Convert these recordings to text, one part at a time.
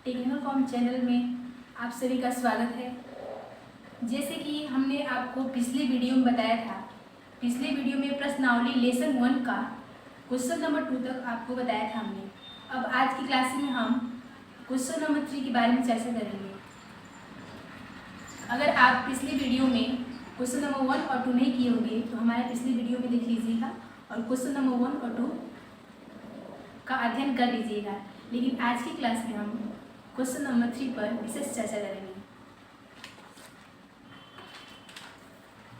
Technical com channel में आप सभी का स्वागत है। जैसे कि हमने आपको पिछले वीडियो में बताया था, पिछले वीडियो में प्रश्नावली लेसन 1 का क्वेश्चन नंबर 2 तक आपको बताया था हमने। अब आज की क्लास में हम क्वेश्चन नंबर 3 के बारे में चर्चा करेंगे। अगर आप पिछले वीडियो में क्वेश्चन नंबर 1 और 2 नहीं किए होंगे तो हमारे पिछले वीडियो में देख लीजिएगा और क्वेश्चन नंबर 1 और 2 का अध्ययन कर लीजिएगा। लेकिन आज की क्लास में हम क्वेश्चन नंबर 3 पर विशेष चर्चा करेंगे।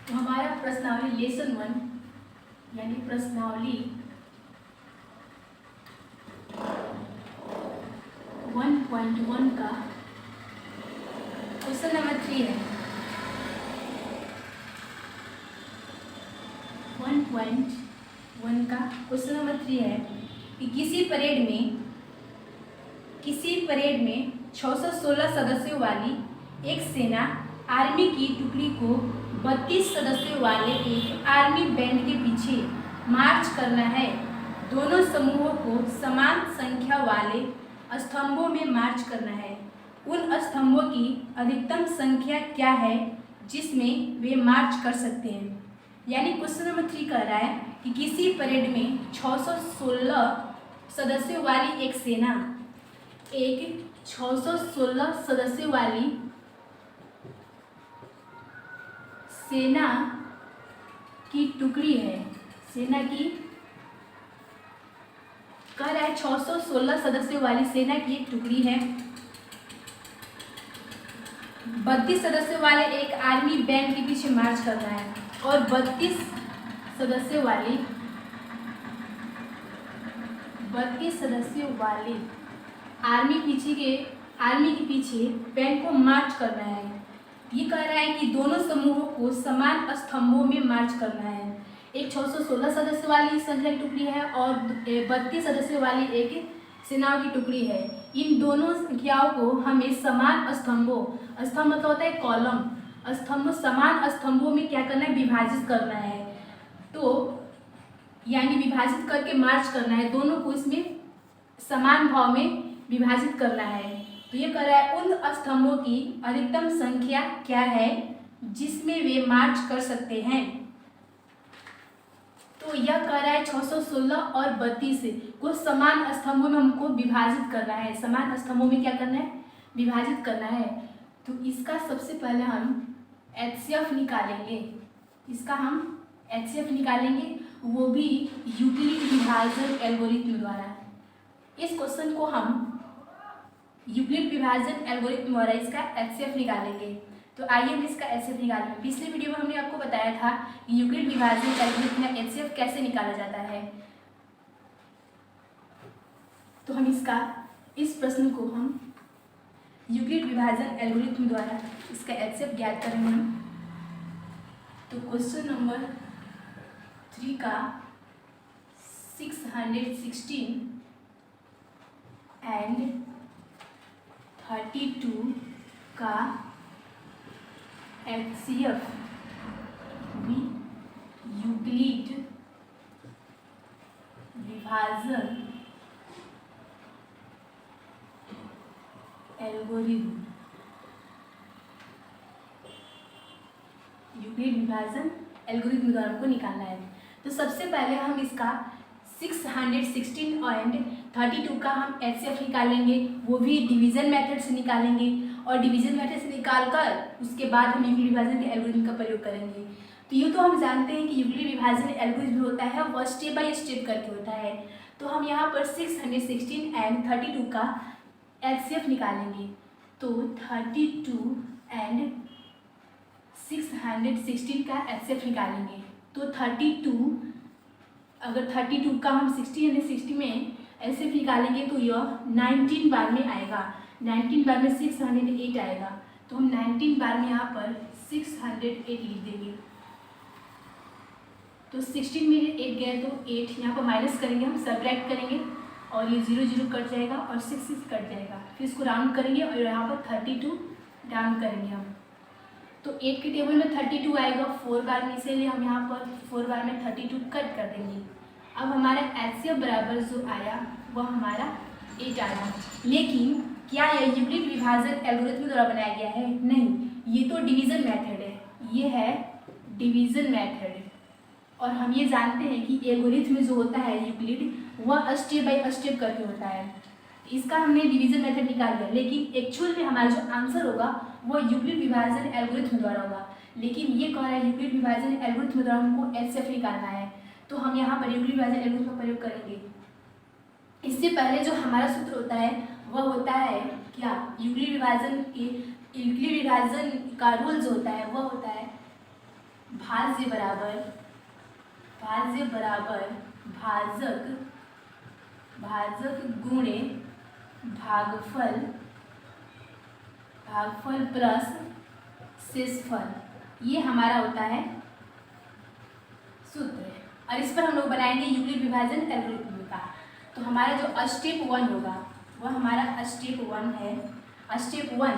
तो हमारा प्रश्नावली लेसन 1 यानी प्रश्नावली 1.1 का क्वेश्चन नंबर 3 है। 1.1 का क्वेश्चन नंबर 3 है कि किसी परेड में 616 सदस्यों वाली एक सेना आर्मी की टुकड़ी को 32 सदस्यों वाले एक आर्मी बैंड के पीछे मार्च करना है। दोनों समूहों को समान संख्या वाले स्तंभों में मार्च करना है। उन स्तंभों की अधिकतम संख्या क्या है जिसमें वे मार्च कर सकते हैं। यानी क्वेश्चन नंबर 3 कह रहा है कि किसी परेड में 616 सदस्यों वाली एक 616 सदस्यों वाली सेना की टुकड़ी है। सेना की कह रहा है 616 सदस्यों वाली सेना की एक टुकड़ी है। 32 सदस्यों वाले एक आर्मी बैंड के पीछे मार्च करना है और 32 सदस्यों वाली आर्मी के पीछे बैंड को मार्च करना है। ये कह रहा है कि दोनों समूहों को समान स्तंभों में मार्च करना है। एक 616 सदस्य वाली संख्या की टुकड़ी है और 32 सदस्यों वाली एक सेनाओं की टुकड़ी है। इन दोनों संख्याओं को हमें समान स्तंभों, स्तंभ मतलब होता है कॉलम, समान स्तंभों में क्या करना है, विभाजित करना है। तो यानी विभाजित करके मार्च करना है, दोनों को इसमें समान भाव में विभाजित करना है। तो ये कह रहा है उन स्तंभों की अधिकतम संख्या क्या है जिसमें वे मार्च कर सकते हैं। तो यह कह रहा है 616 और 32 को समान स्तंभों में हमको विभाजित करना है। समान स्तंभों में क्या करना है, विभाजित करना है। तो इसका सबसे पहले हम एचसीएफ निकालेंगे। वो भी यूक्लिड विभाजन एल्गोरिथम द्वारा। इस क्वेश्चन को हम यूक्लिड विभाजन एल्गोरिथम द्वारा इसका एचसीएफ निकालेंगे। तो आइए हम इसका एचसीएफ निकालेंगे। पिछले वीडियो में हमने आपको बताया था कि यूक्लिड विभाजन एल्गोरिथम का एचसीएफ कैसे निकाला जाता है। तो हम इस प्रश्न को हम यूक्लिड विभाजन एल्गोरिथम द्वारा इसका एचसीएफ ज्ञात करेंगे हम। तो क्वेश्चन नंबर 3 का 616 एंड 32 का एचसीएफ भी यूक्लिड विभाजन एल्गोरिथम द्वारा हमको निकालना है। तो सबसे पहले हम इसका 616 एंड 32 का हम एचसीएफ निकालेंगे। वो भी डिवीजन मेथड से निकालेंगे और डिवीजन मेथड से निकालकर उसके बाद हम यूक्लिड विभाजन के एल्गोरिथम का प्रयोग करेंगे। तो ये तो हम जानते हैं कि यूक्लिड विभाजन एल्गोरिथम होता है वह स्टेप बाय स्टेप करके होता है। तो हम यहाँ पर 616 एंड 32 का एचसीएफ निकालेंगे। तो 32 एंड 616 का एचसीएफ निकालेंगे। तो 32 अगर 32 का हम 60 में एचसीएफ निकालेंगे तो यह 19 बार में आएगा। 19 बार में 608 आएगा। तो हम 19 बार में यहाँ पर 608 लिख देंगे। तो 16 में 8 गए तो 8 यहाँ पर माइनस करेंगे, हम सब्ट्रैक्ट करेंगे और ये 0 0 कट जाएगा और 6 6 कट जाएगा। फिर इसको राउंड करेंगे और यहाँ पर 32 राउंड करेंगे हम। तो 8 के टेबल में 32 आएगा 4 बार में, इसीलिए हम यहाँ पर 4 बार में 32 कट कर देंगे। अब हमारा एचसीएफ बराबर जो आया वह हमारा 8 आया। लेकिन क्या यह यूक्लिड विभाजन एल्गोरिथम द्वारा बनाया गया है? नहीं, ये तो डिवीजन मेथड है, ये है डिवीजन मेथड। और हम ये जानते हैं कि एल्गोरिथम जो होता है यूक्लिड वह स्टेप बाय स्टेप करके होता है। इसका हमने डिवीजन मेथड निकाल लिया, लेकिन एक्चुअल में हमारा जो आंसर होगा वो यूक्लिड विभाजन एल्गोरिथम द्वारा होगा। लेकिन ये कह रहा है यूक्लिड विभाजन एल्गोरिथम द्वारा हमको एचसीएफ निकालना है, तो हम यहाँ पर यूक्लिड विभाजन एल्गोरिथम का प्रयोग करेंगे। इससे पहले जो हमारा सूत्र होता है वह होता है क्या? यूक्लिड विभाजन का रूल जो होता है वह होता है भाज्य बराबर भाजक गुणे भागफल प्लस शेषफल। ये हमारा होता है सूत्र, और इस पर हम लोग बनाएंगे यूक्लिड विभाजन एल्गोरिथम का। तो हमारा जो स्टेप 1 होगा वह हमारा स्टेप 1 है। स्टेप वन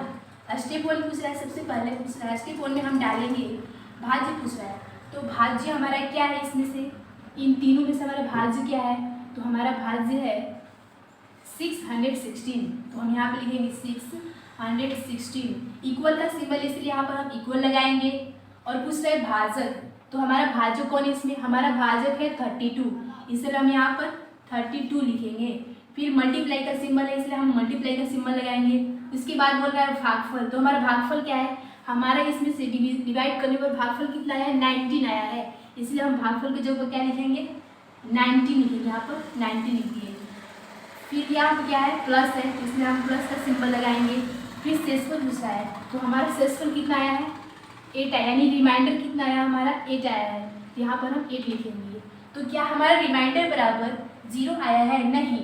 पूछ रहा है, सबसे पहले पूछ रहा है स्टेप 1 में हम डालेंगे भाज्य पूछ रहा है। तो भाज्य हमारा क्या है? इसमें से इन तीनों में से हमारा भाज्य क्या है? तो हमारा भाज्य है 616। तो हम यहाँ पे लिखेंगे 616। इक्वल का सिंबल इसलिए यहाँ पर हम इक्वल लगाएंगे। और पूछ रहे भाजक, तो हमारा भाजक कौन है इसमें? हमारा भाजक है 32, इसलिए हम यहाँ पर 32 लिखेंगे। फिर मल्टीप्लाई का सिंबल है, इसलिए हम मल्टीप्लाई का सिंबल लगाएंगे। उसके बाद बोल रहा है भागफल, तो हमारा भागफल क्या है? हमारा इसमें से डिवाइड करने पर भागफल कितना आया है? 19 आया है, इसलिए हम भागफल के जगह पर क्या लिखेंगे? 19 लिखेंगे, यहाँ पर 19 लिखिए। फिर यहाँ पर क्या है? प्लस है, इसलिए हम प्लस का सिंबल लगाएंगे। फिर शेषफल पूछ रहा है, तो हमारा शेषफल कितना आया है? 8 आया, यानी रिमाइंडर कितना आया? हमारा 8 आया है, तो यहाँ पर हम 8 लिखेंगे। तो क्या हमारा रिमाइंडर बराबर 0 आया है? नहीं।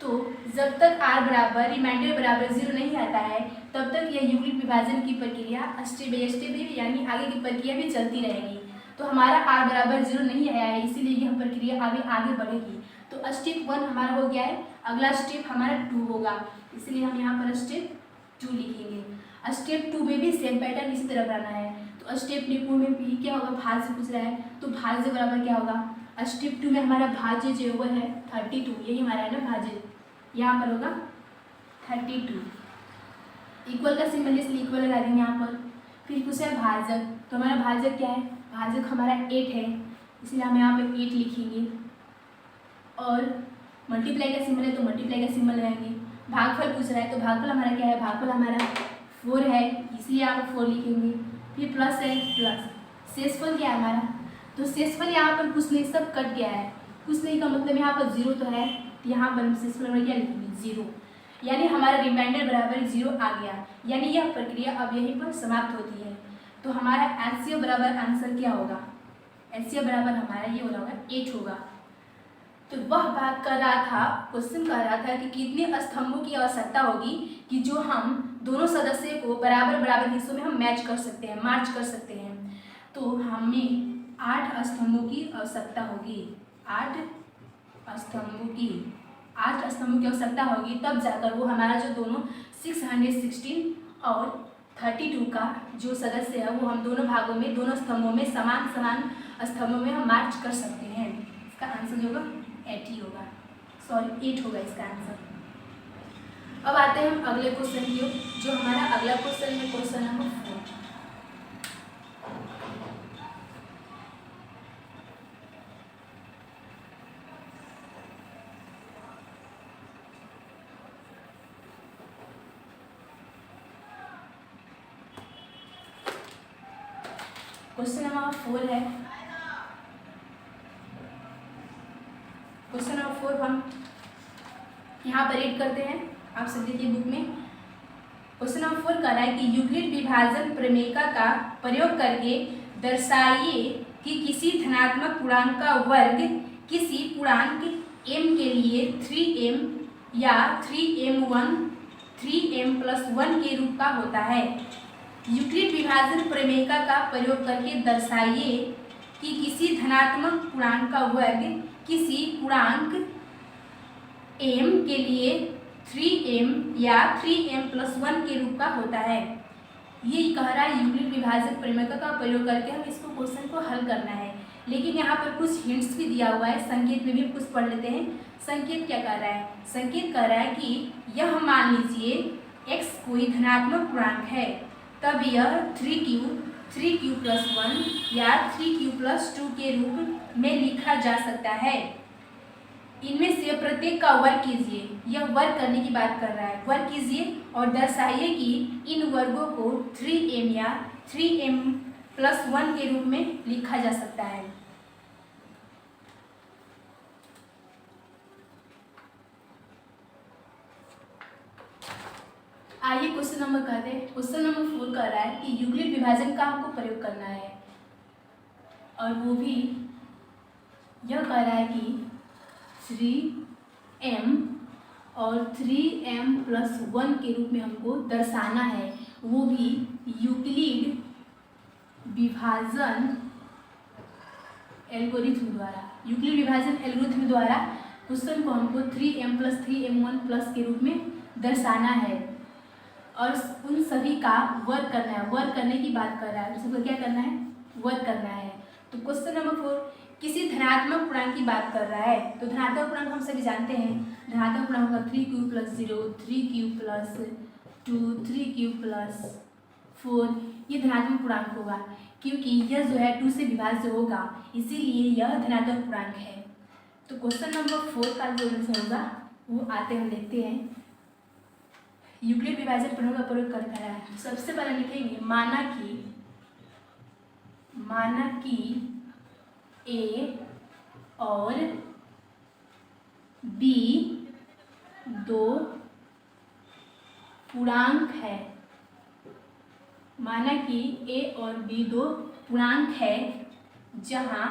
तो जब तक r बराबर रिमाइंडर बराबर 0 नहीं आता है तब तक यह यूक्लिड विभाजन की प्रक्रिया स्टेप बाय स्टेप यानी आगे की प्रक्रिया भी चलती रहेगी। तो हमारा r बराबर 0 नहीं आया है, इसीलिए यह प्रक्रिया आगे बढ़ेगी। तो स्टेप 1 हमारा हो गया है। अगला स्टेप हमारा 2 होगा, इसलिए हम यहाँ पर स्टेप 2 लिखेंगे। स्टेप 2 में भी सेम पैटर्न इसी तरह बनाना है। तो स्टेप 2 में भी क्या होगा? भाज्य पूछ रहा है, तो भाज्य बराबर क्या होगा? स्टेप 2 में हमारा भाज्य जो वो है 32, यही हमारा है ना भाज्य, यहाँ पर होगा 32। इक्वल का सिंबल इसलिए इक्वल लगा देंगे यहाँ पर। फिर पूछा है भाजक, तो हमारा भाजक क्या है? भाजक हमारा 8 है, इसलिए हम यहाँ पर 8 लिखेंगे। और मल्टीप्लाई का सिंबल है तो मल्टीप्लाई का सिंबल लगाएंगे। भागफल पूछ रहा है, तो भागफल हमारा क्या है? भागफल हमारा 4 है, इसलिए आप 4 लिखेंगे। फिर प्लस है, प्लस। शेषफल क्या है हमारा? तो शेषफल यहाँ पर कुछ नहीं, सब कट गया है। कुछ नहीं का मतलब यहाँ पर 0 तो है, तो यहाँ पर शेषफल में क्या लिखेंगे? 0, यानी हमारा रिमाइंडर बराबर 0 आ गया, यानी यह प्रक्रिया अब यहीं पर समाप्त होती है। तो हमारा एचसीएफ बराबर आंसर क्या होगा? एचसीएफ बराबर हमारा ये होगा 8 होगा। तो वह बात कर रहा था, क्वेश्चन कर रहा था कि कितने स्तंभों की आवश्यकता होगी कि जो हम दोनों सदस्य को बराबर हिस्सों में हम मैच कर सकते हैं, मार्च कर सकते हैं। तो हमें 8 स्तंभों की आवश्यकता होगी। 8 स्तंभों की आवश्यकता होगी, तब जाकर वो हमारा जो दोनों 616 और 32 का जो सदस्य है वो हम दोनों भागों में, दोनों स्तंभों में समान स्तंभों में हम मार्च कर सकते हैं। इसका आंसर जो होगा 8 होगा, सॉरी 8 होगा इसका आंसर। अब आते हैं हम अगले क्वेश्चन की ओर। जो हमारा अगला क्वेश्चन है क्वेश्चन नंबर 4। क्वेश्चन नंबर 4 है। क्वेश्चन नंबर 4 हम यहाँ पर रीड करते हैं, आप सब देखिए बुक में। क्वेश्चन नंबर 4 कह रहा है कि यूक्लिड विभाजन प्रमेयिका का प्रयोग करके दर्शाइए कि किसी धनात्मक पूर्णांक का वर्ग किसी पूर्णांक m के लिए 3m या 3m+1 के रूप का होता है। यूक्लिड विभाजन प्रमेयिका का प्रयोग करके दर्शाइए कि किसी धनात्मक पूर्णांक का वर्ग किसी पूर्णांक m के लिए 3m या 3m+1 के रूप का होता है। ये कह रहा है यूक्लिड विभाजन प्रमेयिका का प्रयोग करके हम इसको क्वेश्चन को हल करना है। लेकिन यहाँ पर कुछ हिंट्स भी दिया हुआ है, संकेत में भी कुछ पढ़ लेते हैं। संकेत क्या कह रहा है? संकेत कह रहा है कि यह मान लीजिए x कोई धनात्मक पूर्णांक है तब यह 3q प्लस 1 या 3q प्लस 2 के रूप में लिखा जा सकता है। इनमें से प्रत्येक का वर्ग कीजिए। यह वर्ग करने की बात कर रहा है। वर्ग कीजिए और दर्शाइए कि इन वर्गों को 3m या 3m प्लस 1 के रूप में लिखा जा सकता है। आइए क्वेश्चन नंबर कहते हैं। क्वेश्चन नंबर 4 कह रहा है कि यूक्लिड विभाजन का हमको प्रयोग करना है और वो भी यह कह रहा है कि 3m और 3m प्लस 1 के रूप में हमको दर्शाना है, वो भी यूक्लिड विभाजन एल्गोरिथम द्वारा। यूक्लिड विभाजन एल्गोरिथम द्वारा क्वेश्चन को हमको 3m प्लस 3m1 प्लस के रूप में दर्शाना है और उन सभी का वर्ग करना है। वर्ग करने की बात कर रहा है, सबको क्या करना है? वर्ग करना है। तो क्वेश्चन नंबर 4 किसी धनात्मक पूर्णांक की बात कर रहा है। तो धनात्मक पूर्णांक हम सभी जानते हैं, धनात्मक पूर्णांक होगा 3q plus 0, 3q plus 2, 3q plus 4। ये धनात्मक पूर्णांक होगा क्योंकि यह जो है 2 से विभाज्य होगा, इसीलिए यह धनात्मक पूर्णांक है। तो क्वेश्चन नंबर 4 का जो आंसर होगा वो आते हम देखते हैं। यूक्लिड विभाजन प्रमेय का प्रयोग करता है। सबसे पहले लिखेंगे माना कि ए और बी दो पूर्णांक है। माना कि ए और बी दो पूर्णांक है जहां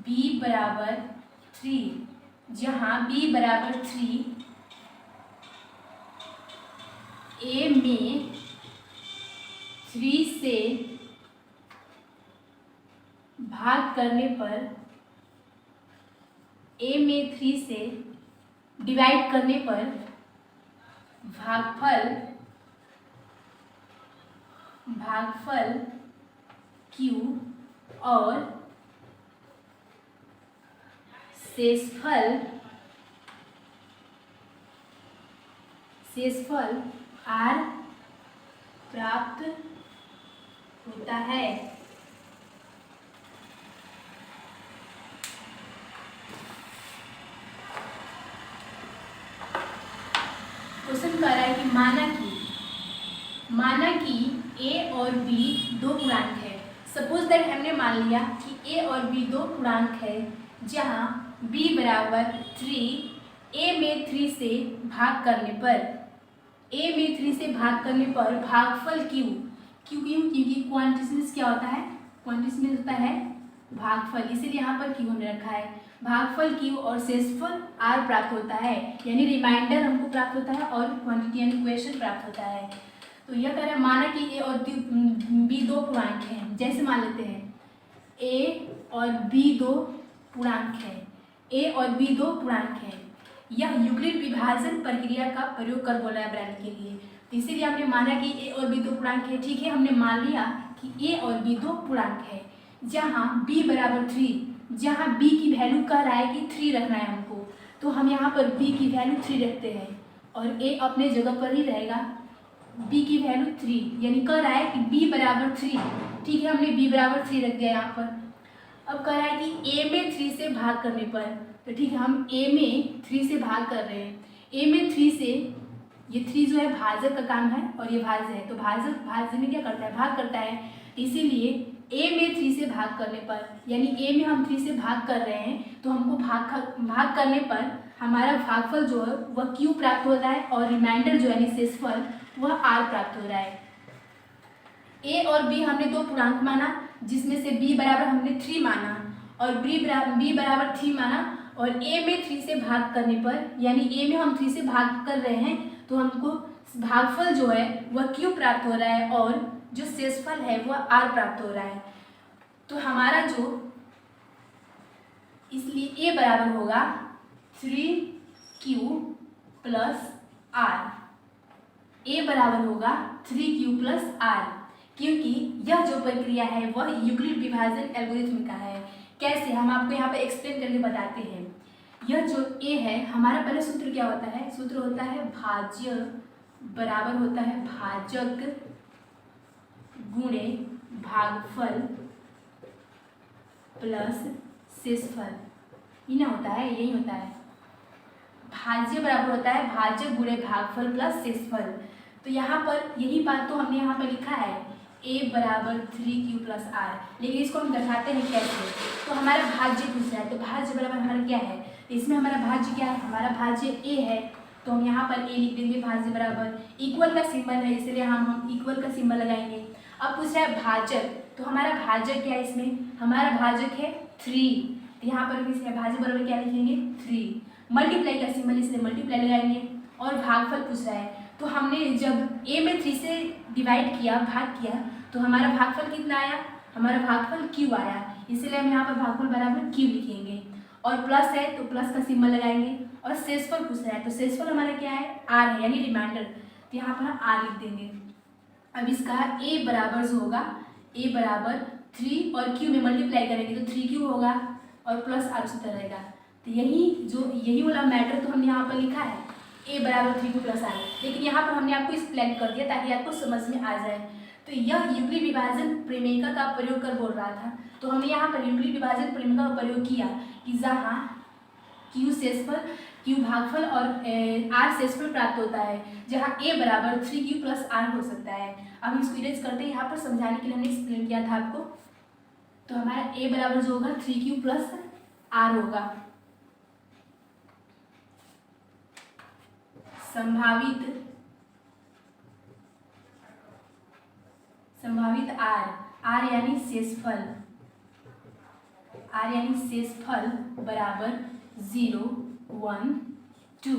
b बराबर 3, ए में 3 से भाग करने पर, a में 3 से डिवाइड करने पर भागफल q और शेषफल r प्राप्त होता है। क्वेश्चन कह रहा है कि माना कि a और b दो पूर्णांक है। सपोज दैट हमने मान लिया कि a और b दो पूर्णांक है जहां b बराबर 3, a में 3 से भाग करने पर भागफल क्योंकि क्वांटिटी में क्या होता है? क्वांटिटी में होता है भागफल, इसीलिए यहाँ पर क्यू हमने रखा है। भागफल क्यू और शेषफल r प्राप्त होता है, यानी रिमाइंडर हमको प्राप्त होता है और क्वांटिटी यानी इक्वेशन प्राप्त होता है। तो यह कह रहा है माना कि a और b दो पूर्णांक हैं। जैसे मान लेते हैं a और b दो पूर्णांक हैं। यह यूक्लिड विभाजन प्रक्रिया का प्रयोग कर बोला है बनाने के लिए। तो इसीलिए हमने माना कि a और b दो पूर्णांक है। ठीक है, हमने मान लिया कि a और b दो पूर्णांक है जहाँ b बराबर 3, जहाँ b की वैल्यू कह रहा है कि 3 रखना है हमको, तो हम यहाँ पर b की वैल्यू 3 रखते हैं और a अपने जगह पर ही रहेगा। b की वैल्यू 3 यानी कह रहा है कि b बराबर 3। ठीक है, हमने b बराबर 3 रख दिया यहाँ पर। अब कह रहा है कि a में 3 से भाग करने पर, तो ठीक है हम a में 3 से भाग कर रहे हैं। a में 3 से, ये 3 जो है भाजक का काम है और ये भाज्य है, तो भाज्य में क्या करता है? भाग करता है। इसीलिए a में 3 से भाग करने पर, यानी a में हम 3 से भाग कर रहे हैं, तो हमको भाग करने पर हमारा भागफल जो है वह q प्राप्त हो रहा है और रिमाइंडर जो है शेषफल वह r प्राप्त हो रहा है। a और b हमने दो पूर्णांक माना, जिसमें से b बराबर हमने 3 माना और b बराबर 3 माना, और a में 3 से भाग करने पर, यानी a में हम 3 से भाग कर रहे हैं, तो हमको भागफल जो है वह q प्राप्त हो रहा है और जो शेषफल है वह r प्राप्त हो रहा है। तो हमारा जो, इसलिए a बराबर होगा 3q प्लस r। a बराबर होगा 3q प्लस r, क्योंकि यह जो प्रक्रिया है वह यूक्लिड विभाजन एल्गोरिथम का है। कैसे? हम आपको यहाँ पर एक्सप्लेन करके बताते हैं। यह जो a है हमारा पहले सूत्र क्या होता है, सूत्र होता है भाज्य बराबर होता है भाजक गुणे भागफल प्लस शेषफल। ये ना होता है, यही होता है। भाज्य बराबर होता है भाज्य गुणे भागफल प्लस शेषफल। तो यहाँ पर यही बात तो हमने यहाँ पर लिखा है a बराबर 3q प्लस r, लेकिन इसको हम दर्शाते हैं कैसे, तो हमारा भाज्य पूछ रहा है, तो भाज्य बराबर हमारा क्या है, इसमें हमारा भाज्य क्या है, हमारा भाज्य a है, तो हम यहाँ पर a लिख देंगे। भाज्य बराबर इक्वल का सिंबल है, इसलिए हम इक्वल का सिंबल लगाएंगे। अब पूछ रहा है भाजक, तो हमारा भाजक क्या है, इसमें हमारा भाजक है 3, तो यहाँ पर भी भाज्य बराबर क्या लिखेंगे 3, मल्टीप्लाई का सिंबल इसलिए मल्टीप्लाई लगाएंगे। और भागफल पूछ रहा है, तो हमने जब a में 3 से डिवाइड किया, भाग किया, तो हमारा भागफल कितना आया, हमारा भागफल q आया, इसलिए हम यहाँ पर भागफल बराबर q लिखेंगे। और प्लस है तो प्लस का सिंबल लगाएंगे। और शेषफल पूछ रहा है, तो शेषफल हमारा क्या है r है, यानी रिमाइंडर, तो यहाँ पर हम r लिख देंगे। अब इसका a बराबर जो होगा, a बराबर 3 और q में मल्टीप्लाई करेंगे तो 3q होगा और प्लस r उसी तरह रहेगा। तो यही वाला मैटर तो हमने यहाँ पर लिखा है a बराबर 3q प्लस r, लेकिन यहाँ पर हमने आपको एक्सप्लेन कर दिया ताकि आपको समझ में आ जाए। तो यह यूक्लिड विभाजन प्रेमिका का प्रयोग कर बोल रहा था, तो हमने यहाँ पर यूक्लिड विभाजन प्रेमिका का प्रयोग किया कि जहाँ q शेषफल, q भागफल और r शेषफल प्राप्त होता है, जहाँ a बराबर 3q प्लस r हो सकता है। अब हम इसको इरेज करते हैं, यहाँ पर समझाने के लिए हमने एक्सप्लेन किया था आपको। तो हमारा a बराबर जो होगा 3q प्लस r होगा। संभावित r यानी शेषफल, बराबर 0 1 2।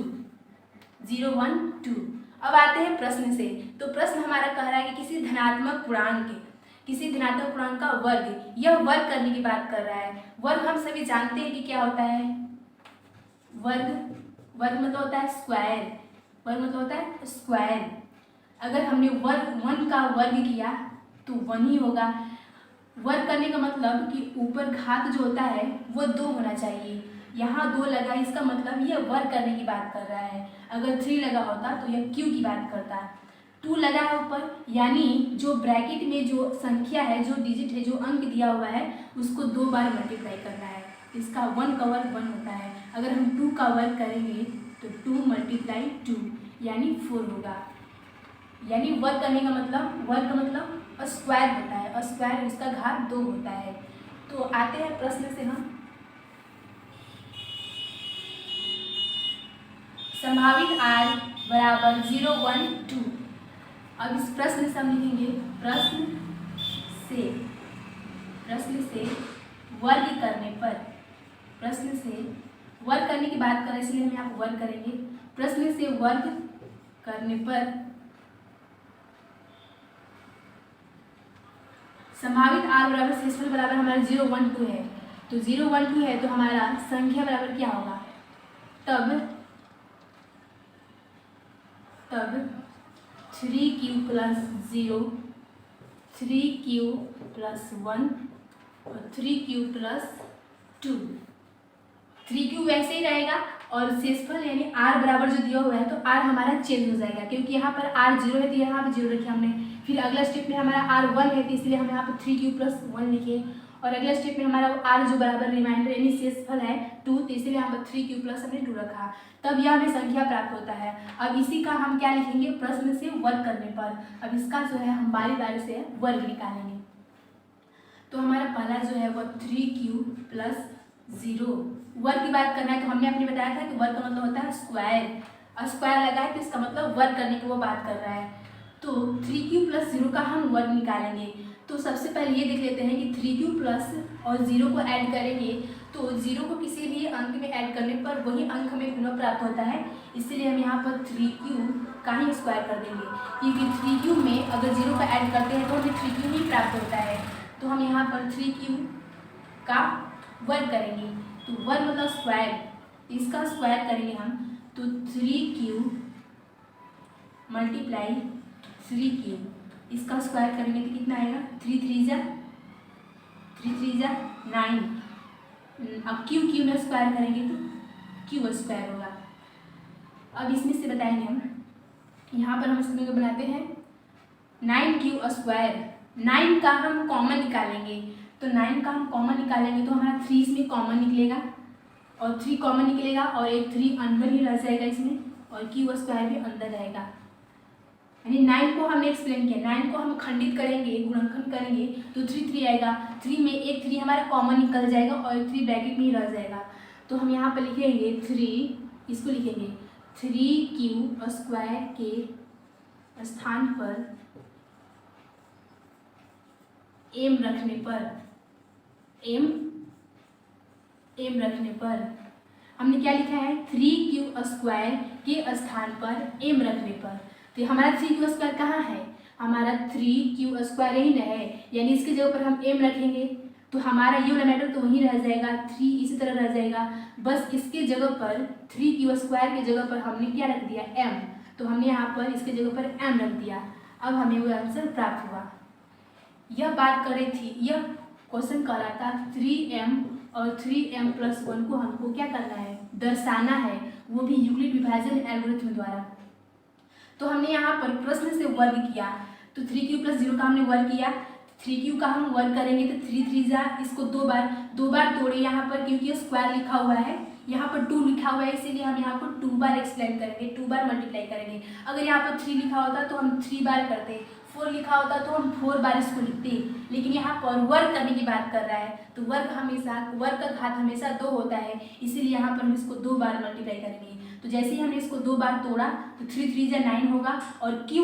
अब आते हैं प्रश्न से। तो प्रश्न हमारा कह रहा है कि किसी धनात्मक पूर्णांक का वर्ग, यह वर्ग करने की बात कर रहा है। वर्ग हम सभी जानते हैं कि क्या होता है, वर्ग मतलब होता है स्क्वायर। अगर हमने वर्ग 1 का वर्ग किया तो 1 ही होगा। वर्ग करने का मतलब कि ऊपर घात जो होता है वो 2 होना चाहिए, यहाँ 2 लगा, इसका मतलब यह वर्ग करने की बात कर रहा है। अगर 3 लगा होता तो यह q की बात करता। 2 लगा है ऊपर, यानी जो ब्रैकेट में जो संख्या है, जो डिजिट है, जो अंक दिया हुआ है, उसको 2 बार मल्टीप्लाई करना है। इसका 1 का वर्ग 1 होता है। अगर हम 2 का वर्ग करेंगे तो 2 × 2 यानी 4 होगा। यानी वर्ग करने का मतलब स्क्वायर होता है, स्क्वायर उसका घात 2 होता है। तो आते हैं प्रश्न से हम। संभावित r बराबर 0 1 2। अब इस प्रश्न से हम लिखेंगे प्रश्न से वर्ग करने की बात करें, इसलिए हम यहाँ वर्ग करेंगे। प्रश्न से वर्ग करने पर संभावित r बराबर शेषफल बराबर हमारा 0 1 2 है। तो 0 1 2 है तो हमारा संख्या बराबर क्या होगा, तब 3q प्लस 0, 3q प्लस 1 और 3q प्लस 2। 3q वैसे ही रहेगा और शेषफल यानी r बराबर जो दिया हुआ है तो r हमारा चेंज हो जाएगा, क्योंकि यहाँ पर r 0 है तो यहाँ पर 0 रखे हमने। फिर अगला स्टेप में हमारा r 1 है तो इसलिए हम यहाँ पर 3q प्लस 1 लिखे। और अगला स्टेप में हमारा r जो बराबर रिमाइंडर यानी शेषफल है 2, तो इसलिए यहाँ पर 3q प्लस हमने 2 रखा, तब यह हमें संख्या प्राप्त होता है। अब इसी का हम क्या लिखेंगे, प्रश्न से वर्ग करने पर। अब इसका जो है हम बारी बारी से वर्ग निकालेंगे। तो हमारा पहला जो है वो 3q प्लस 0। वर्ग की बात करना है तो हमने आपने बताया था कि वर्ग का मतलब होता है स्क्वायर, और स्क्वायर लगा है तो इसका मतलब वर्ग करने की वो बात कर रहा है। तो 3q प्लस 0 का हम वर्ग निकालेंगे। तो सबसे पहले ये देख लेते हैं कि 3q प्लस और 0 को ऐड करेंगे तो 0 को किसी भी अंक में ऐड करने पर वही अंक हमें पुनः प्राप्त होता है, इसलिए हम यहाँ पर 3q का ही स्क्वायर कर देंगे, क्योंकि 3q में अगर 0 का ऐड करते हैं तो हमें 3q ही प्राप्त होता है। तो हम यहाँ पर 3q का वर्ग करेंगे, तो वर्ग मतलब स्क्वायर, इसका स्क्वायर करेंगे हम, तो 3q मल्टीप्लाई 3q, इसका स्क्वायर करेंगे तो कितना आएगा, 3 3 जा 9। अब q में स्क्वायर करेंगे क्यू स्क्वायर होगा। अब इसमें से बताएंगे हम, यहाँ पर हम इसमें बनाते हैं 9 क्यू स्क्वायर। 9 का हम कॉमन निकालेंगे, तो 9 का हम कॉमन निकालेंगे तो हमारा 3 इसमें कॉमन निकलेगा और 3 कॉमन निकलेगा और एक 3 अंदर ही रह जाएगा इसमें, और क्यू स्क्वायर भी अंदर रहेगा। यानी 9 को हमने एक्सप्लेन किया, 9 को हम खंडित करेंगे, गुणनखंड करेंगे तो 3 आएगा। 3 में एक 3 हमारा कॉमन निकल जाएगा और एक 3 ब्रैकेट में ही रह जाएगा। तो हम यहाँ पर लिखेंगे 3, इसको लिखेंगे 3 क्यू स्क्वायर के स्थान पर एम रखने पर हमने क्या लिखा है, 3 क्यू स्क्वायर के स्थान पर एम रखने पर। तो हमारा 3 क्यू स्क्वायर कहाँ है, हमारा 3 क्यू स्क्वायर यही ना है, यानी इसकी जगह पर हम एम रखेंगे तो हमारा ये वाला मैटर तो वहीं रह जाएगा, 3 इसी तरह रह जाएगा। बस इसके जगह पर 3 क्यू स्क्वायर की जगह पर हमने क्या रख दिया, एम। तो हमने यहाँ पर इसके जगह पर एम रख दिया। अब हमें वो आंसर प्राप्त हुआ। यह बात कर रही थी, यह क्वेश्चन कर रहा था 3m और 3m+1 को हमको क्या करना है, दर्शाना है, वो भी यूक्लिड विभाजन एल्गोरिथम द्वारा। तो हमने यहाँ पर प्रश्न से वर्ग किया, तो 3q+0 का हमने वर्ग किया, 3q का हम वर्ग करेंगे तो 3 जा, इसको दो बार तोड़े यहाँ पर, क्योंकि स्क्वायर लिखा हुआ है, यहाँ पर 2 लिखा हुआ है, इसीलिए हम यहाँ पर 2 बार एक्सप्लेन करेंगे, 2 बार मल्टीप्लाई करेंगे। अगर यहाँ पर 3 लिखा होता तो हम 3 बार करते, 4 लिखा होता तो हम 4 बार इसको लिखते, लेकिन यहाँ पर वर्ग करने की बात कर रहा है, तो वर्ग का घात हमेशा 2 होता है, इसीलिए यहाँ पर हम इसको 2 बार मल्टीप्लाई करेंगे। तो जैसे ही हमने इसको 2 बार तोड़ा तो 3 जा 9 होगा और q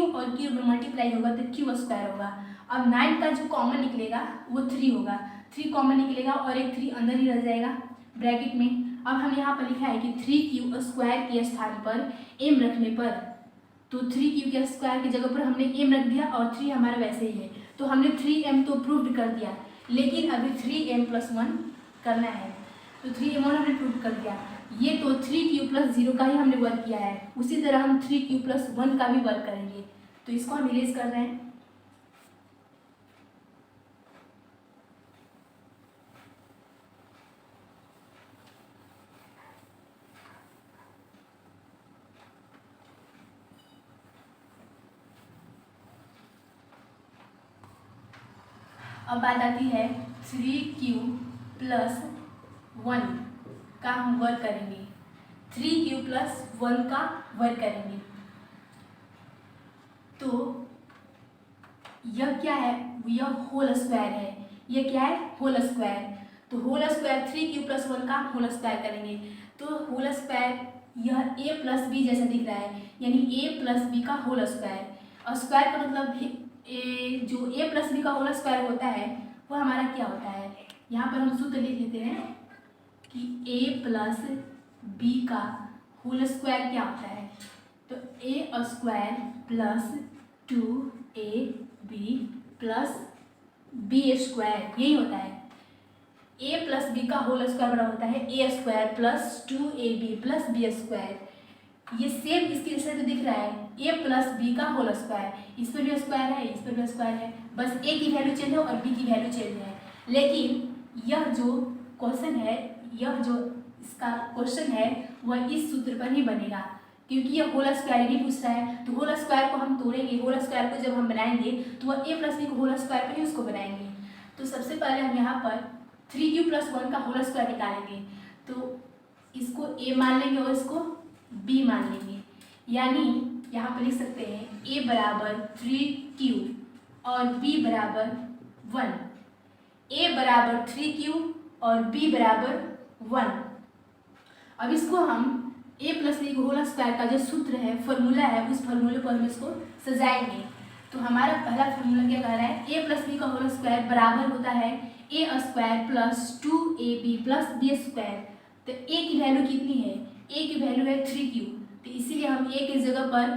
मल्टीप्लाई होगा तो क्यू स्क्वायर होगा। अब 9 का जो कॉमन निकलेगा वो 3 होगा, 3 कॉमन निकलेगा और एक 3 अंदर ही रह जाएगा ब्रैकेट में। अब हम यहाँ पर लिखा है कि 3q स्क्वायर के स्थान पर m रखने पर, तो 3q के स्क्वायर की जगह पर हमने m रख दिया और 3 हमारा वैसे ही है, तो हमने 3m तो प्रूव कर दिया, लेकिन अभी 3m+1 करना है, तो 3m1 हमने प्रूव कर दिया। ये तो 3q+0 का ही हमने वर्क किया है, उसी तरह हम 3q+1 का भी वर्क करेंगे। तो इसको हम इरेज कर रहे हैं। अब बात आती है 3q+1 का हम वर्क करेंगे, 3q+1 का वर्क करेंगे। तो यह क्या है, यह होल स्क्वायर है, यह क्या है, होल स्क्वायर। तो होल स्क्वायर 3q+1 का होल स्क्वायर करेंगे, तो होल स्क्वायर यह a+b जैसा दिख रहा है, यानी a+b का होल स्क्वायर। और स्क्वायर का मतलब जो a+b का होल स्क्वायर होता है वो हमारा क्या होता है, यहाँ पर हम सूत्र लिख लेते हैं कि a+b का होल स्क्वायर क्या होता है, तो a² + 2ab + b² यही होता है। a+b का होल स्क्वायर बड़ा होता है a² + 2ab + b²। ये सेम इसके जैसे तो दिख रहा है, a+b का होल स्क्वायर, इस पर भी स्क्वायर है, इस पर भी स्क्वायर है, बस a की वैल्यू चेंज है और b की वैल्यू चेंज है। लेकिन यह जो क्वेश्चन है, यह जो इसका क्वेश्चन है वह इस सूत्र पर ही बनेगा, क्योंकि यह होल स्क्वायर ही पूछ रहा है। तो होल स्क्वायर को हम तोड़ेंगे, होल स्क्वायर को जब हम बनाएंगे तो वह a+b को होल स्क्वायर पर ही उसको बनाएंगे। तो सबसे पहले हम यहाँ पर 3q+1 का होल स्क्वायर निकालेंगे, तो इसको a मान लेंगे और इसको b मान लेंगे, यानी यहाँ पर लिख सकते हैं a बराबर 3q और b बराबर 1, a बराबर 3q और b बराबर 1। अब इसको हम a+b होल स्क्वायर का जो सूत्र है, फॉर्मूला है, उस फॉर्मूले पर हम इसको सजाएंगे। तो हमारा पहला फॉर्मूला क्या कह रहा है, a+b का होल स्क्वायर बराबर होता है a² + 2ab + b²। तो a की वैल्यू कितनी है, a की वैल्यू है 3q, तो इसीलिए हम a की जगह पर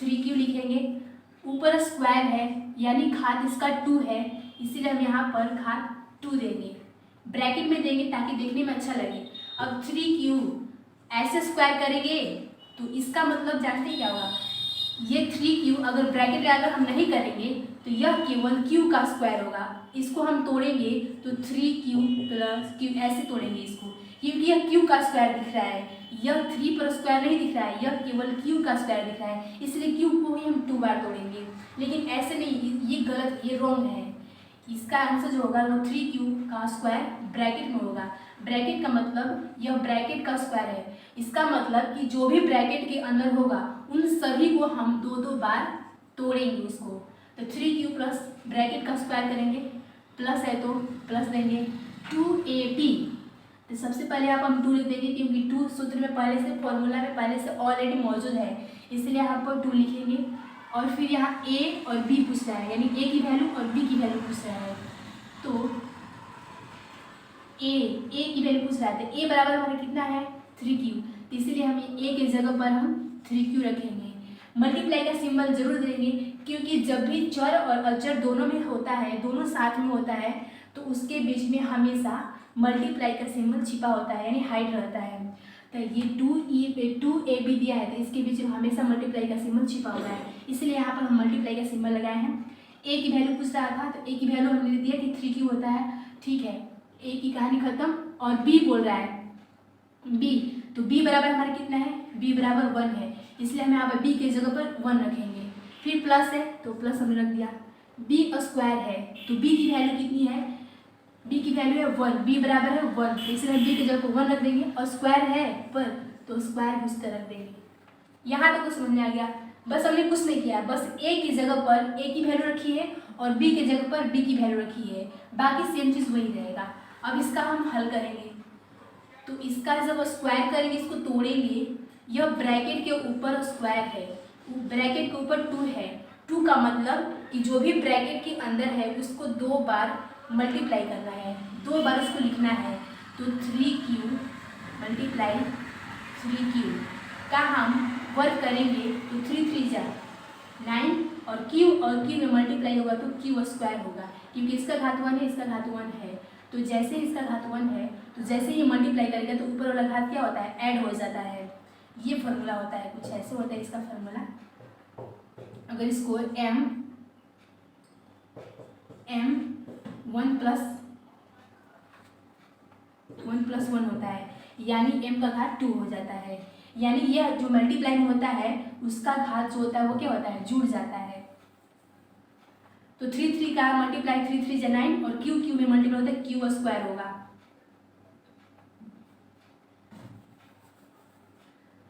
3q लिखेंगे। ऊपर स्क्वायर है यानी घात इसका 2 है, इसीलिए हम यहाँ पर घात 2 देंगे, ब्रैकेट में देंगे ताकि देखने में अच्छा लगे। अब 3q ऐसे स्क्वायर करेंगे तो इसका मतलब जानते हैं क्या होगा, ये 3q अगर ब्रैकेट लगाकर हम नहीं करेंगे तो यह केवल q का स्क्वायर होगा। इसको हम तोड़ेंगे तो 3q + q ऐसे तोड़ेंगे इसको, क्योंकि यह क्यू का स्क्वायर दिख रहा है, यह 3 पर स्क्वायर नहीं दिख रहा है, यह केवल क्यू का स्क्वायर दिख रहा है, इसलिए क्यू को ही हम 2 बार तोड़ेंगे। लेकिन ऐसे नहीं, ये गलत, ये रॉन्ग है। इसका आंसर जो होगा वो 3q का स्क्वायर ब्रैकेट में होगा। ब्रैकेट का मतलब यह ब्रैकेट का स्क्वायर है, इसका मतलब कि जो भी ब्रैकेट के अंदर होगा उन सभी को हम 2-2 बार तोड़ेंगे इसको। तो 3q प्लस ब्रैकेट का स्क्वायर करेंगे, प्लस है तो प्लस देंगे 2ab। तो सबसे पहले आप हम 2 लिख देंगे क्योंकि 2 सूत्र में पहले से, फॉर्मूला में पहले से ऑलरेडी मौजूद है, इसलिए यहाँ पर 2 लिखेंगे। और फिर यहाँ a और b पूछ रहा है, यानी a की वैल्यू और b की वैल्यू पूछ रहा है। तो a की वैल्यू पूछ रहा है, तो a बराबर हमारा कितना है 3q, तो इसीलिए हम a के जगह पर हम 3q रखेंगे। मल्टीप्लाई का सिंबल जरूर देंगे, क्योंकि जब भी चर और अचर दोनों में होता है, दोनों साथ में होता है, तो उसके बीच में हमेशा मल्टीप्लाई का सिंबल छिपा होता है, यानी हाइड रहता है। तो ये 2ab दिया है, तो इसके बीच में हमेशा मल्टीप्लाई का सिंबल छिपा हुआ है, इसलिए यहाँ पर हम मल्टीप्लाई का सिंबल लगाए हैं। a की वैल्यू पूछ रहा था, तो a की वैल्यू हमने दिया कि 3q होता है, ठीक है, a की कहानी खत्म। और b बोल रहा है, b, तो b बराबर हमारा कितना है, b बराबर 1 है, इसलिए हम यहाँ पर b के जगह पर 1 रखेंगे। फिर प्लस है तो प्लस हमने रख दिया, b स्क्वायर है, तो b की वैल्यू कितनी है, b की वैल्यू है 1, b बराबर है 1, तो इसलिए हम b की जगह पर 1 रख देंगे, और स्क्वायर है पर, तो स्क्वायर उस तरह रख देंगे। यहाँ तक तो समझ में आ गया। बस हमने कुछ नहीं किया, बस a की जगह पर a की वैल्यू रखी है और b की जगह पर b की वैल्यू रखी है, बाकी सेम चीज़ वही रहेगा। अब इसका हम हल करेंगे, तो इसका जब स्क्वायर करेंगे, इसको तोड़ेंगे, यह ब्रैकेट के ऊपर स्क्वायर है, ब्रैकेट के ऊपर 2 है, 2 का मतलब कि जो भी ब्रैकेट के अंदर है उसको 2 बार मल्टीप्लाई करना है, 2 बार उसको लिखना है। तो 3q मल्टीप्लाई 3q का हम वर्क करेंगे, तो 3 3 जा 9, और q में मल्टीप्लाई होगा तो q स्क्वायर होगा, क्योंकि इसका घात 1 है, इसका घात 1 है, तो जैसे इसका घात 1 है, तो जैसे ही मल्टीप्लाई करेगा तो ऊपर वाला घात क्या होता है, ऐड हो जाता है। ये फॉर्मूला होता है, कुछ ऐसे होता है इसका फॉर्मूला। अगर इसको m 1 प्लस 1 होता है, यानी m का घात 2 हो जाता है, यानी यह जो मल्टीप्लाई में होता है उसका घात जो होता है वो क्या होता है, जुड़ जाता है। तो 3 3 का मल्टीप्लाई 3 3 जा 9, और q में मल्टीप्लाई होता है q स्क्वायर होगा,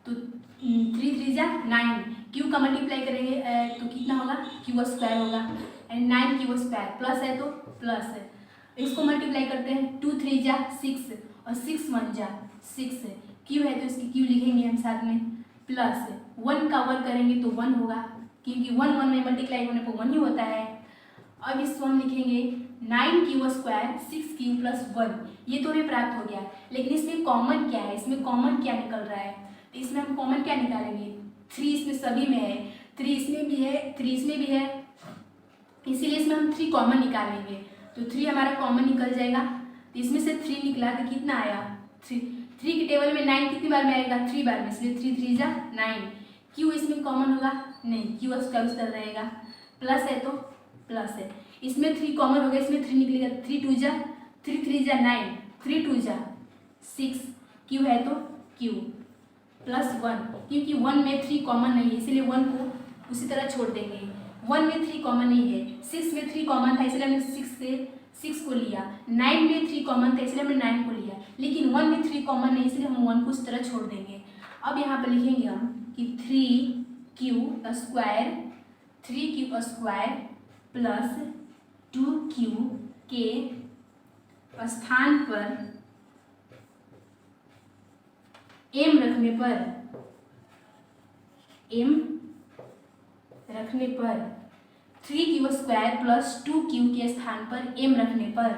तो 3 3 जा 9, q का मल्टीप्लाई करेंगे तो कितना होगा, q स्क्वायर होगा, एंड 9q स्क्वायर, प्लस है तो प्लस है, इसको मल्टीप्लाई करते हैं, 2 3 जा 6, और 6 1 जा 6, q है तो इसकी q लिखेंगे हम साथ में, प्लस 1 का वर्क करेंगे तो 1 होगा, क्योंकि 1 1 में मल्टीप्लाई होने पर 1 ही होता है। अब इसको हम लिखेंगे 9q स्क्वायर 6q प्लस 1, ये तो हमें प्राप्त हो गया, लेकिन इसमें कॉमन क्या है, इसमें कॉमन क्या निकल रहा है, तो इसमें हम कॉमन क्या निकालेंगे, 3 इसमें सभी में है, 3 इसमें भी है, 3 इसमें भी है, इसीलिए इसमें हम 3 कॉमन निकालेंगे, तो 3 हमारा कॉमन निकल जाएगा, तो इसमें से 3 निकला तो कितना आया 3, 3 के टेबल में 9 कितनी बार में आएगा, 3 बार में, इसलिए 3 3 जा 9, q इसमें कॉमन होगा नहीं, q स्क्वायर उस तरह रहेगा, प्लस है तो प्लस है, इसमें 3 कॉमन हो गया, इसमें 3 निकलेगा, 3 2 जा 3 3 जा 9, 3 2 जा 6, q है तो q प्लस 1, क्योंकि 1 में 3 कॉमन नहीं है इसलिए 1 को उसी तरह छोड़ देंगे, 1 में 3 कॉमन नहीं है, 6 में 3 कॉमन था इसलिए हमने 6 से 6 को लिया, 9 में 3 कॉमन था इसलिए हमने 9 को लिया, लेकिन 1 में 3 कॉमन नहीं इसलिए हम 1 को उस तरह छोड़ देंगे। अब यहाँ पर लिखेंगे हम कि 3q square 3q square plus 2q के स्थान पर m रखने पर 3q स्क्वायर प्लस 2q के स्थान पर m रखने पर,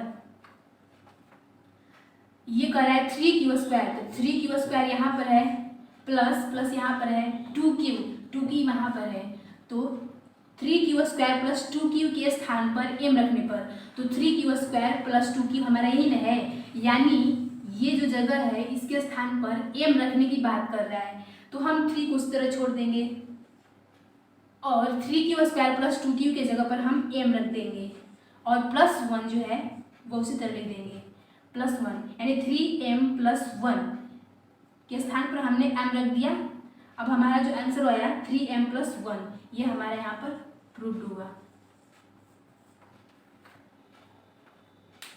ये कह रहा है 3q स्क्वायर, तो 3q स्क्वायर यहाँ पर है, प्लस यहाँ पर है 2q यहाँ पर है, तो 3q स्क्वायर प्लस 2q के स्थान पर m रखने पर, तो 3q स्क्वायर प्लस 2q हमारा यही न है, यानी ये जो जगह है इसके स्थान पर m रखने की बात कर रहा है, तो हम 3 को उस तरह छोड़ देंगे और 3q स्क्वायर प्लस 2q के जगह पर हम m रख देंगे और प्लस 1 जो है वो उसी तरह लिख देंगे, प्लस 1 यानी 3m प्लस 1 के स्थान पर हमने m रख दिया। अब हमारा जो आंसर आया 3m प्लस 1, ये हमारे यहाँ पर प्रूव्ड हुआ।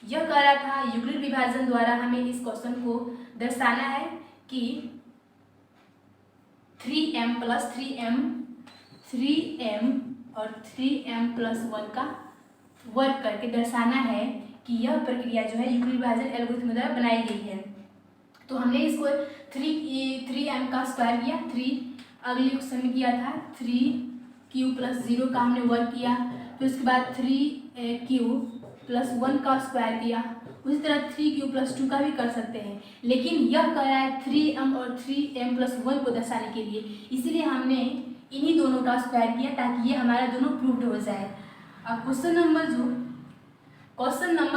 यह कह रहा था यूक्लिड विभाजन द्वारा हमें इस क्वेश्चन को दर्शाना है कि 3m प्लस 3m और 3m प्लस 1 का वर्ग करके दर्शाना है कि यह प्रक्रिया जो है यूक्लिड विभाजन एल्गोरिथम द्वारा बनाई गई है। तो हमने इसको 3m का स्क्वायर किया, 3 अगले क्वेश्चन में किया था 3q प्लस 0 का हमने वर्ग किया, फिर उसके बाद 3q प्लस 1 का स्क्वायर किया। उसी तरह 3q प्लस 2 का भी कर सकते हैं, लेकिन यह कर रहा है 3m और 3m प्लस 1 को दर्शाने के लिए, इसीलिए हमने इन्हीं दोनों का स्क्वायर किया ताकि ये हमारा दोनों प्रूव्ड हो जाए। अब क्वेश्चन नंबर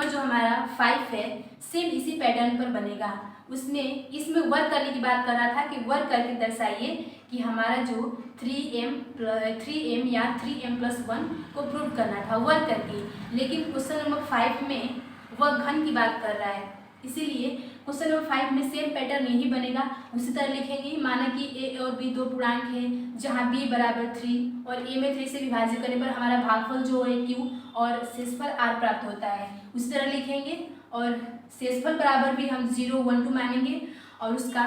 जो हमारा 5 है सेम इसी पैटर्न पर बनेगा। इसमें वर्क करने की बात कर रहा था कि वर्क करके दर्शाइए कि हमारा जो 3m या 3m प्लस 1 को प्रूव करना था वर्क करके, लेकिन क्वेश्चन नंबर 5 में वह घन की बात कर रहा है, इसीलिए क्वेश्चन नंबर 5 में सेम पैटर्न नहीं बनेगा। उसी तरह लिखेंगे, माना कि a और b दो पूर्णांक है जहाँ b बराबर 3 और a में 3 से विभाजित करने पर हमारा भागफल जो है q और शेषफल r प्राप्त होता है। उसी तरह लिखेंगे और शेषफल बराबर भी हम 0, 1, 2 मानेंगे और उसका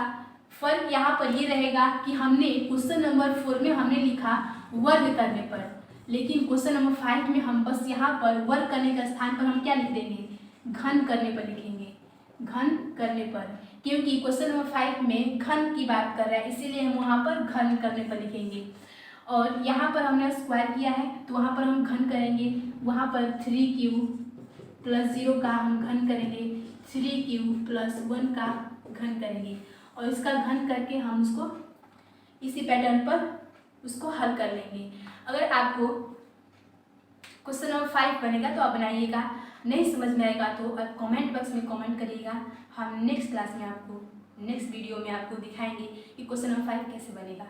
फर्क यहाँ पर ये रहेगा कि हमने क्वेश्चन नंबर 4 में हमने लिखा वर्ग करने पर, लेकिन क्वेश्चन नंबर 5 में हम बस यहाँ पर वर्ग करने के स्थान पर हम क्या लिख देंगे, घन करने पर लिखेंगे, घन करने पर, क्योंकि क्वेश्चन नंबर 5 में घन की बात कर रहा है, इसीलिए हम वहाँ पर घन करने पर लिखेंगे। और यहाँ पर हमने स्क्वायर किया है तो वहाँ पर हम घन करेंगे, वहाँ पर 3q प्लस 0 का हम घन करेंगे, 3q प्लस 1 का घन करेंगे और इसका घन करके हम उसको इसी पैटर्न पर उसको हल कर लेंगे। अगर आपको क्वेश्चन नंबर 5 बनेगा तो आप बनाइएगा, नहीं समझ में आएगा तो आप कमेंट बॉक्स में कमेंट करिएगा। हम नेक्स्ट क्लास में नेक्स्ट वीडियो में आपको दिखाएंगे कि क्वेश्चन नंबर 5 कैसे बनेगा।